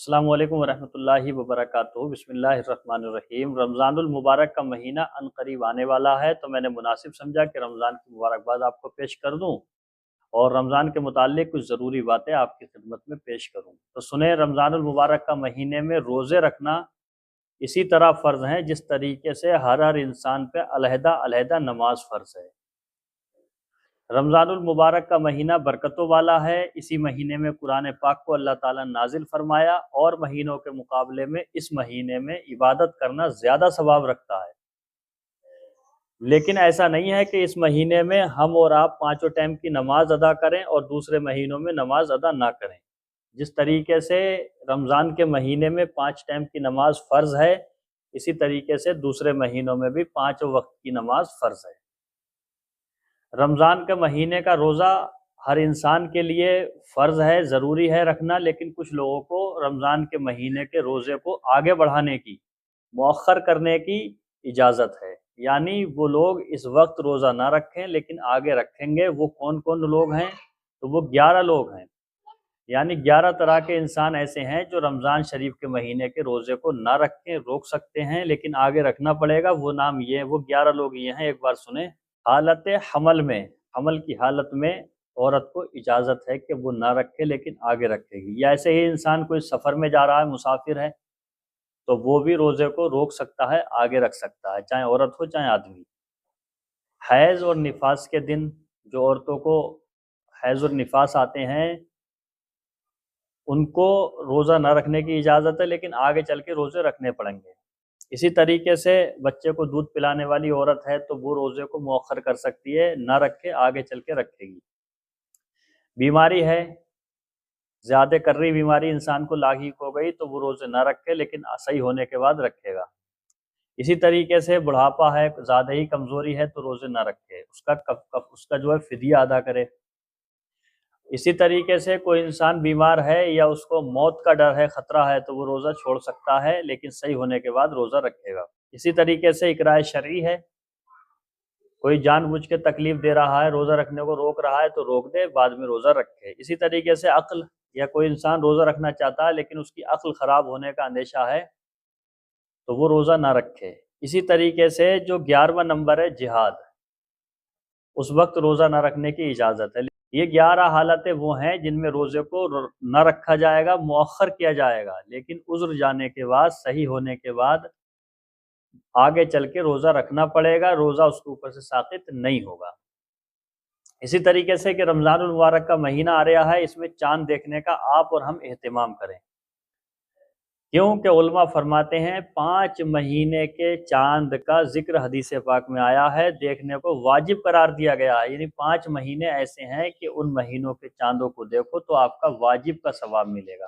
السلام علیکم ورحمۃ اللہ وبرکاتہ۔ بسم اللہ الرحمن الرحیم۔ رمضان المبارک کا مہینہ عنقریب آنے والا ہے، تو میں نے مناسب سمجھا کہ رمضان کی مبارکباد آپ کو پیش کر دوں اور رمضان کے متعلق کچھ ضروری باتیں آپ کی خدمت میں پیش کروں۔ تو سنیں، رمضان المبارک کا مہینے میں روزے رکھنا اسی طرح فرض ہیں جس طریقے سے ہر انسان پہ علیحدہ علیحدہ نماز فرض ہے۔ رمضان المبارک کا مہینہ برکتوں والا ہے۔ اسی مہینے میں قرآن پاک کو اللہ تعالیٰ نے نازل فرمایا، اور مہینوں کے مقابلے میں اس مہینے میں عبادت کرنا زیادہ ثواب رکھتا ہے۔ لیکن ایسا نہیں ہے کہ اس مہینے میں ہم اور آپ پانچوں ٹائم کی نماز ادا کریں اور دوسرے مہینوں میں نماز ادا نہ کریں۔ جس طریقے سے رمضان کے مہینے میں 5 ٹائم کی نماز فرض ہے، اسی طریقے سے دوسرے مہینوں میں بھی 5 وقت کی نماز فرض ہے۔ رمضان کے مہینے کا روزہ ہر انسان کے لیے فرض ہے، ضروری ہے رکھنا، لیکن کچھ لوگوں کو رمضان کے مہینے کے روزے کو آگے بڑھانے کی، مؤخر کرنے کی اجازت ہے۔ یعنی وہ لوگ اس وقت روزہ نہ رکھیں لیکن آگے رکھیں گے۔ وہ کون کون لوگ ہیں؟ تو وہ 11 لوگ ہیں، یعنی 11 طرح کے انسان ایسے ہیں جو رمضان شریف کے مہینے کے روزے کو نہ رکھیں، روک سکتے ہیں لیکن آگے رکھنا پڑے گا۔ وہ نام یہ، وہ 11 لوگ یہ ہیں، ایک بار سنیں۔ حالت حمل میں، حمل کی حالت میں عورت کو اجازت ہے کہ وہ نہ رکھے لیکن آگے رکھے گی۔ یا ایسے ہی انسان کوئی سفر میں جا رہا ہے، مسافر ہے، تو وہ بھی روزے کو روک سکتا ہے، آگے رکھ سکتا ہے، چاہے عورت ہو چاہے آدمی۔ حیض اور نفاس کے دن، جو عورتوں کو حیض اور نفاس آتے ہیں ان کو روزہ نہ رکھنے کی اجازت ہے، لیکن آگے چل کے روزے رکھنے پڑیں گے۔ اسی طریقے سے بچے کو دودھ پلانے والی عورت ہے تو وہ روزے کو مؤخر کر سکتی ہے، نہ رکھے آگے چل کے رکھے گی۔ بیماری ہے، زیادہ کرری بیماری انسان کو لاحق ہو گئی تو وہ روزے نہ رکھے لیکن صحیح ہونے کے بعد رکھے گا۔ اسی طریقے سے بڑھاپا ہے، زیادہ ہی کمزوری ہے تو روزے نہ رکھے، اس کا جو ہے فدیہ ادا کرے۔ اسی طریقے سے کوئی انسان بیمار ہے یا اس کو موت کا ڈر ہے، خطرہ ہے، تو وہ روزہ چھوڑ سکتا ہے لیکن صحیح ہونے کے بعد روزہ رکھے گا۔ اسی طریقے سے اقراء شرعی ہے، کوئی جان بوجھ کے تکلیف دے رہا ہے، روزہ رکھنے کو روک رہا ہے تو روک دے، بعد میں روزہ رکھے۔ اسی طریقے سے عقل، یا کوئی انسان روزہ رکھنا چاہتا ہے لیکن اس کی عقل خراب ہونے کا اندیشہ ہے تو وہ روزہ نہ رکھے۔ اسی طریقے سے جو 11واں نمبر ہے جہاد، اس وقت روزہ نہ رکھنے کی اجازت ہے۔ یہ 11 حالتیں وہ ہیں جن میں روزے کو نہ رکھا جائے گا، مؤخر کیا جائے گا، لیکن عذر جانے کے بعد، صحیح ہونے کے بعد آگے چل کے روزہ رکھنا پڑے گا، روزہ اس کے اوپر سے ساقط نہیں ہوگا۔ اسی طریقے سے کہ رمضان المبارک کا مہینہ آ رہا ہے، اس میں چاند دیکھنے کا آپ اور ہم اہتمام کریں، کیونکہ علماء فرماتے ہیں 5 مہینے کے چاند کا ذکر حدیث پاک میں آیا ہے، دیکھنے کو واجب قرار دیا گیا ہے۔ یعنی 5 مہینے ایسے ہیں کہ ان مہینوں کے چاندوں کو دیکھو تو آپ کا واجب کا ثواب ملے گا،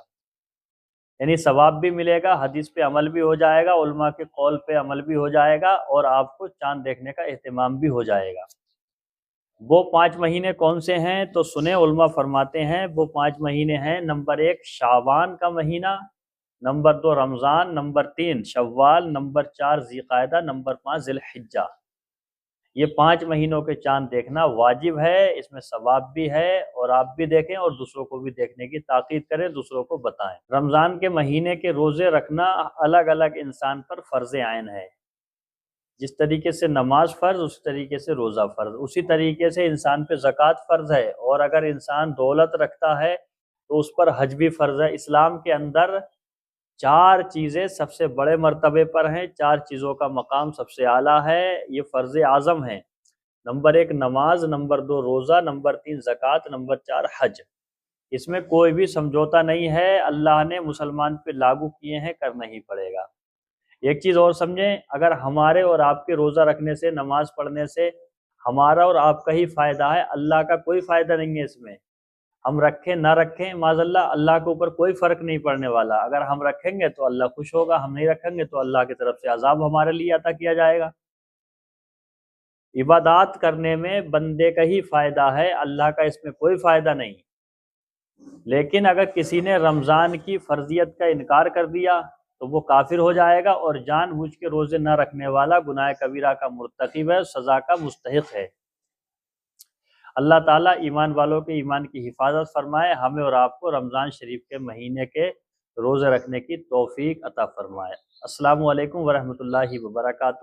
یعنی ثواب بھی ملے گا، حدیث پہ عمل بھی ہو جائے گا، علماء کے قول پہ عمل بھی ہو جائے گا، اور آپ کو چاند دیکھنے کا اہتمام بھی ہو جائے گا۔ وہ 5 مہینے کون سے ہیں تو سنیں، علماء فرماتے ہیں وہ 5 مہینے ہیں: نمبر 1 شعبان کا مہینہ، نمبر 2 رمضان، نمبر 3 شوال، نمبر 4 ذی قعدہ، نمبر 5 ذی الحجہ۔ یہ 5 مہینوں کے چاند دیکھنا واجب ہے، اس میں ثواب بھی ہے، اور آپ بھی دیکھیں اور دوسروں کو بھی دیکھنے کی تاکید کریں، دوسروں کو بتائیں۔ رمضان کے مہینے کے روزے رکھنا الگ الگ انسان پر فرض عین ہے۔ جس طریقے سے نماز فرض، اسی طریقے سے روزہ فرض، اسی طریقے سے انسان پہ زکوٰۃ فرض ہے، اور اگر انسان دولت رکھتا ہے تو اس پر حج بھی فرض ہے۔ اسلام کے اندر 4 چیزیں سب سے بڑے مرتبے پر ہیں، 4 چیزوں کا مقام سب سے اعلیٰ ہے، یہ فرض اعظم ہے۔ نمبر 1 نماز، نمبر 2 روزہ، نمبر 3 زکوٰۃ، نمبر 4 حج۔ اس میں کوئی بھی سمجھوتا نہیں ہے، اللہ نے مسلمان پہ لاگو کیے ہیں، کرنا ہی پڑے گا۔ ایک چیز اور سمجھیں، اگر ہمارے اور آپ کے روزہ رکھنے سے، نماز پڑھنے سے ہمارا اور آپ کا ہی فائدہ ہے، اللہ کا کوئی فائدہ نہیں ہے اس میں۔ ہم رکھیں نہ رکھیں، معاذ اللہ کے اوپر کوئی فرق نہیں پڑنے والا۔ اگر ہم رکھیں گے تو اللہ خوش ہوگا، ہم نہیں رکھیں گے تو اللہ کی طرف سے عذاب ہمارے لیے عطا کیا جائے گا۔ عبادات کرنے میں بندے کا ہی فائدہ ہے، اللہ کا اس میں کوئی فائدہ نہیں۔ لیکن اگر کسی نے رمضان کی فرضیت کا انکار کر دیا تو وہ کافر ہو جائے گا، اور جان بوجھ کے روزے نہ رکھنے والا گناہ کبیرہ کا مرتکب ہے، سزا کا مستحق ہے۔ اللہ تعالیٰ ایمان والوں کے ایمان کی حفاظت فرمائے، ہمیں اور آپ کو رمضان شریف کے مہینے کے روزے رکھنے کی توفیق عطا فرمائے۔ السلام علیکم ورحمۃ اللہ وبرکاتہ۔